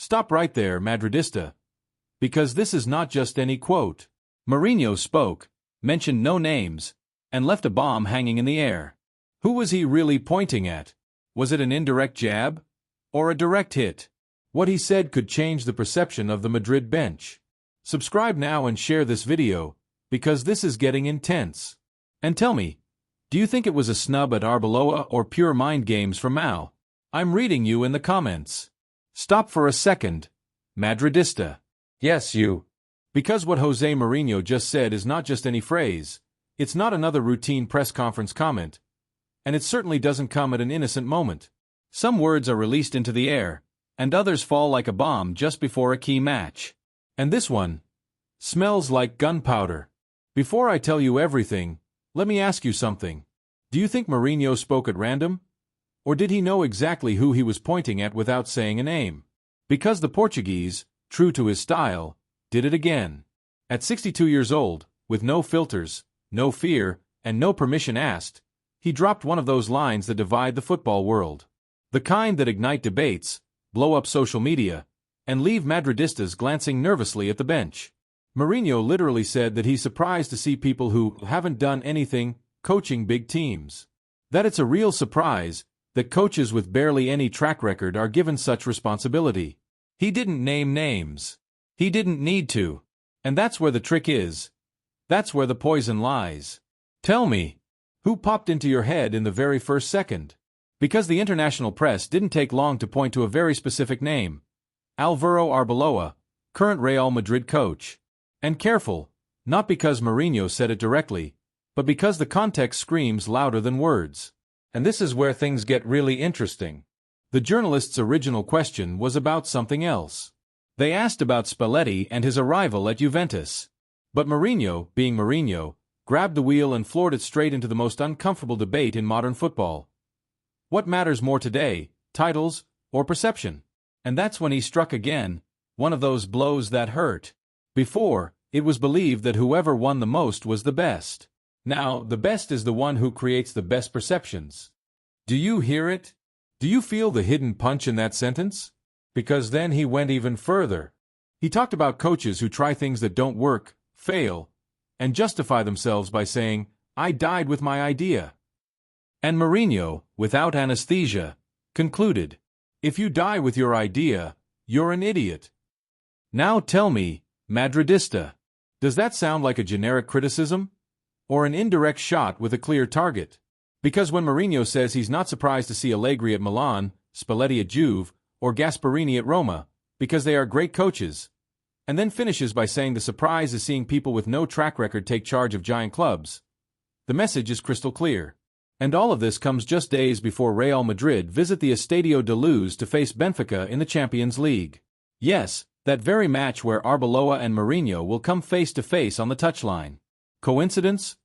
Stop right there, madridista. Because this is not just any quote. Mourinho spoke, mentioned no names, and left a bomb hanging in the air. Who was he really pointing at? Was it an indirect jab? Or a direct hit? What he said could change the perception of the Madrid bench. Subscribe now and share this video, because this is getting intense. And tell me, do you think it was a snub at Arbeloa or pure mind games from Mao? I'm reading you in the comments. Stop for a second, madridista. Yes, you. Because what Jose Mourinho just said is not just any phrase, it's not another routine press conference comment, and it certainly doesn't come at an innocent moment. Some words are released into the air, and others fall like a bomb just before a key match. And this one smells like gunpowder. Before I tell you everything, let me ask you something. Do you think Mourinho spoke at random? Or did he know exactly who he was pointing at without saying a name? Because the Portuguese, true to his style, did it again. At 62 years old, with no filters, no fear, and no permission asked, he dropped one of those lines that divide the football world. The kind that ignite debates, blow up social media, and leave madridistas glancing nervously at the bench. Mourinho literally said that he's surprised to see people who haven't done anything coaching big teams. That it's a real surprise that coaches with barely any track record are given such responsibility. He didn't name names. He didn't need to. And that's where the trick is. That's where the poison lies. Tell me, who popped into your head in the very first second? Because the international press didn't take long to point to a very specific name. Álvaro Arbeloa, current Real Madrid coach. And careful, not because Mourinho said it directly, but because the context screams louder than words. And this is where things get really interesting. The journalist's original question was about something else. They asked about Spalletti and his arrival at Juventus. But Mourinho, being Mourinho, grabbed the wheel and floored it straight into the most uncomfortable debate in modern football. What matters more today, titles or perception? And that's when he struck again, one of those blows that hurt. Before, it was believed that whoever won the most was the best. Now, the best is the one who creates the best perceptions. Do you hear it? Do you feel the hidden punch in that sentence? Because then he went even further. He talked about coaches who try things that don't work, fail, and justify themselves by saying, "I died with my idea." And Mourinho, without anesthesia, concluded, "If you die with your idea, you're an idiot." Now tell me, madridista, does that sound like a generic criticism? Or an indirect shot with a clear target? Because when Mourinho says he's not surprised to see Allegri at Milan, Spalletti at Juve, or Gasperini at Roma, because they are great coaches, and then finishes by saying the surprise is seeing people with no track record take charge of giant clubs, the message is crystal clear. And all of this comes just days before Real Madrid visit the Estadio de Luz to face Benfica in the Champions League. Yes, that very match where Arbeloa and Mourinho will come face to face on the touchline. Coincidence?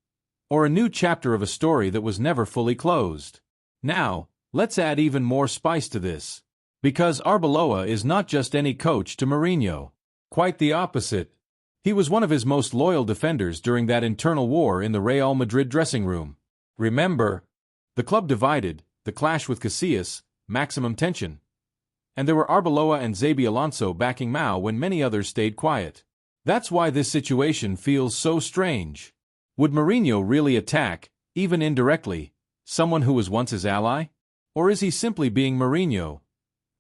Or a new chapter of a story that was never fully closed? Now, let's add even more spice to this. Because Arbeloa is not just any coach to Mourinho. Quite the opposite. He was one of his most loyal defenders during that internal war in the Real Madrid dressing room. Remember, the club divided, the clash with Casillas, maximum tension. And there were Arbeloa and Xabi Alonso backing Mao when many others stayed quiet. That's why this situation feels so strange. Would Mourinho really attack, even indirectly, someone who was once his ally? Or is he simply being Mourinho,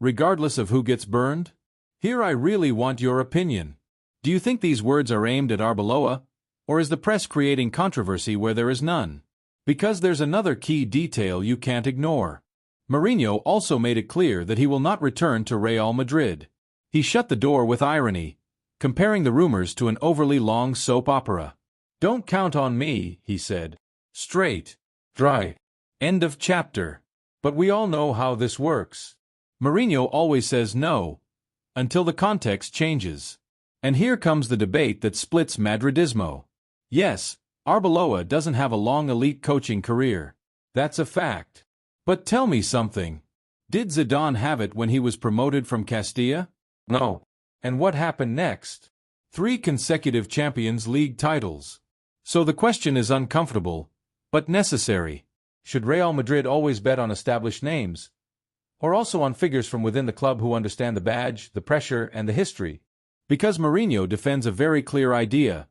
regardless of who gets burned? Here I really want your opinion. Do you think these words are aimed at Arbeloa, or is the press creating controversy where there is none? Because there's another key detail you can't ignore. Mourinho also made it clear that he will not return to Real Madrid. He shut the door with irony, comparing the rumors to an overly long soap opera. "Don't count on me," he said. "Straight. Dry. End of chapter." But we all know how this works. Mourinho always says no, until the context changes. And here comes the debate that splits Madridismo. Yes, Arbeloa doesn't have a long elite coaching career. That's a fact. But tell me something. Did Zidane have it when he was promoted from Castilla? No. And what happened next? 3 consecutive Champions League titles. So the question is uncomfortable, but necessary. Should Real Madrid always bet on established names? or also on figures from within the club who understand the badge, the pressure, and the history. Because Mourinho defends a very clear idea.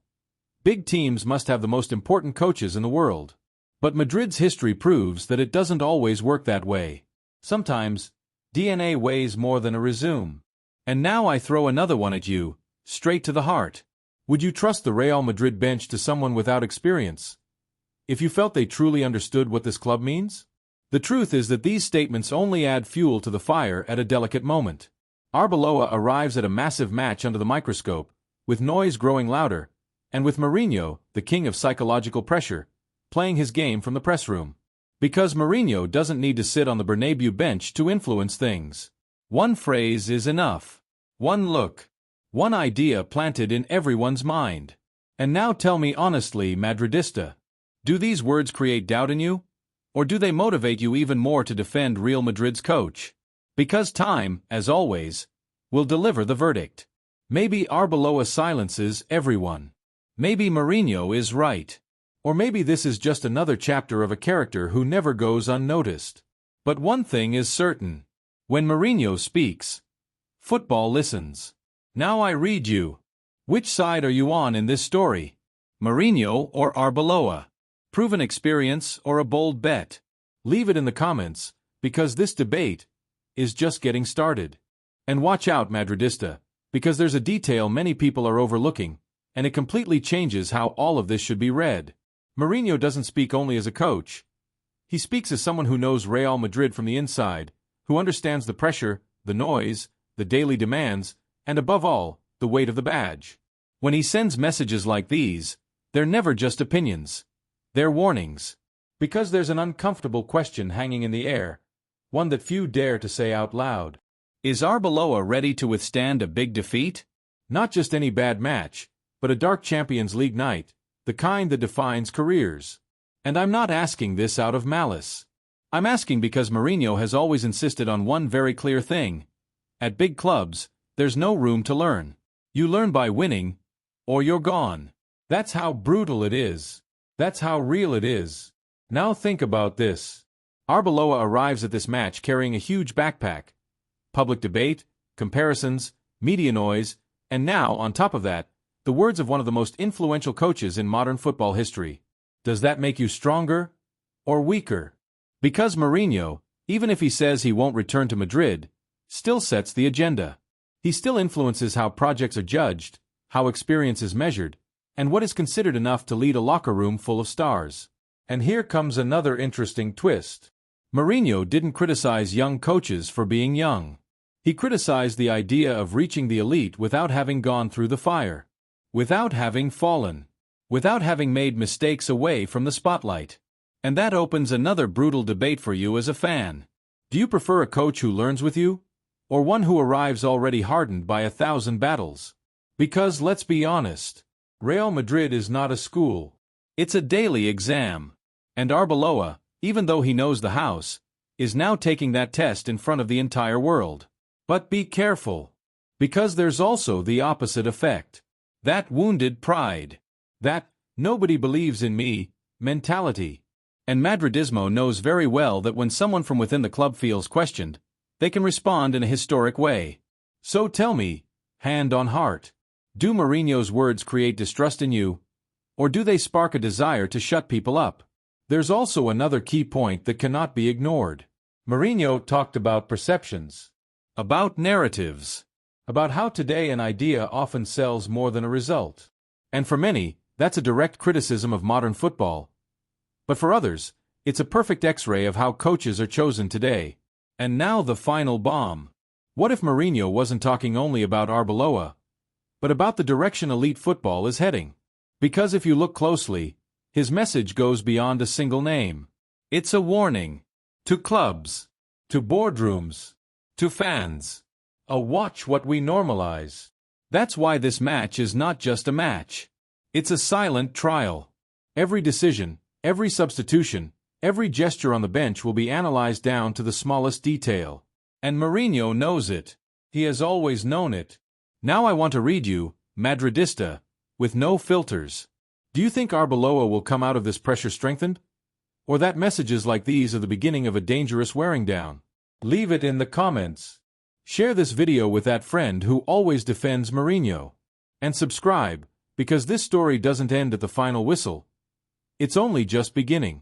Big teams must have the most important coaches in the world. But Madrid's history proves that it doesn't always work that way. Sometimes, DNA weighs more than a resume. And now I throw another one at you, straight to the heart. Would you trust the Real Madrid bench to someone without experience, if you felt they truly understood what this club means? The truth is that these statements only add fuel to the fire at a delicate moment. Arbeloa arrives at a massive match under the microscope, with noise growing louder, and with Mourinho, the king of psychological pressure, playing his game from the press room. Because Mourinho doesn't need to sit on the Bernabeu bench to influence things. One phrase is enough. One look. One idea planted in everyone's mind. And now tell me honestly, madridista, do these words create doubt in you? Or do they motivate you even more to defend Real Madrid's coach? Because time, as always, will deliver the verdict. Maybe Arbeloa silences everyone. Maybe Mourinho is right. Or maybe this is just another chapter of a character who never goes unnoticed. But one thing is certain. When Mourinho speaks, football listens. Now I read you. Which side are you on in this story? Mourinho or Arbeloa? Proven experience or a bold bet? Leave it in the comments, because this debate is just getting started. And watch out, madridista, because there's a detail many people are overlooking, and it completely changes how all of this should be read. Mourinho doesn't speak only as a coach. He speaks as someone who knows Real Madrid from the inside, who understands the pressure, the noise, the daily demands, and above all, the weight of the badge. When he sends messages like these, they're never just opinions. They're warnings. Because there's an uncomfortable question hanging in the air, one that few dare to say out loud. Is Arbeloa ready to withstand a big defeat? Not just any bad match, but a dark Champions League night, the kind that defines careers. And I'm not asking this out of malice. I'm asking because Mourinho has always insisted on one very clear thing. At big clubs, there's no room to learn. You learn by winning, or you're gone. That's how brutal it is. That's how real it is. Now think about this. Arbeloa arrives at this match carrying a huge backpack. Public debate, comparisons, media noise, and now, on top of that, the words of one of the most influential coaches in modern football history. Does that make you stronger or weaker? Because Mourinho, even if he says he won't return to Madrid, still sets the agenda. He still influences how projects are judged, how experience is measured, and what is considered enough to lead a locker room full of stars. And here comes another interesting twist. Mourinho didn't criticize young coaches for being young. He criticized the idea of reaching the elite without having gone through the fire, without having fallen, without having made mistakes away from the spotlight. And that opens another brutal debate for you as a fan. Do you prefer a coach who learns with you, or one who arrives already hardened by 1,000 battles? Because let's be honest, Real Madrid is not a school. It's a daily exam. And Arbeloa, even though he knows the house, is now taking that test in front of the entire world. But be careful. Because there's also the opposite effect. That wounded pride. That, nobody believes in me, mentality. And Madridismo knows very well that when someone from within the club feels questioned, they can respond in a historic way. So tell me, hand on heart, do Mourinho's words create distrust in you, or do they spark a desire to shut people up? There's also another key point that cannot be ignored. Mourinho talked about perceptions, about narratives, about how today an idea often sells more than a result. And for many, that's a direct criticism of modern football. But for others, it's a perfect X-ray of how coaches are chosen today. And now the final bomb. What if Mourinho wasn't talking only about Arbeloa, but about the direction elite football is heading? Because if you look closely, his message goes beyond a single name. It's a warning. To clubs. To boardrooms. To fans. A watch what we normalize. That's why this match is not just a match. It's a silent trial. Every decision, every substitution, every gesture on the bench will be analyzed down to the smallest detail. And Mourinho knows it. He has always known it. Now I want to read you, Madridista, with no filters. Do you think Arbeloa will come out of this pressure strengthened? Or that messages like these are the beginning of a dangerous wearing down? Leave it in the comments. Share this video with that friend who always defends Mourinho. And subscribe, because this story doesn't end at the final whistle. It's only just beginning.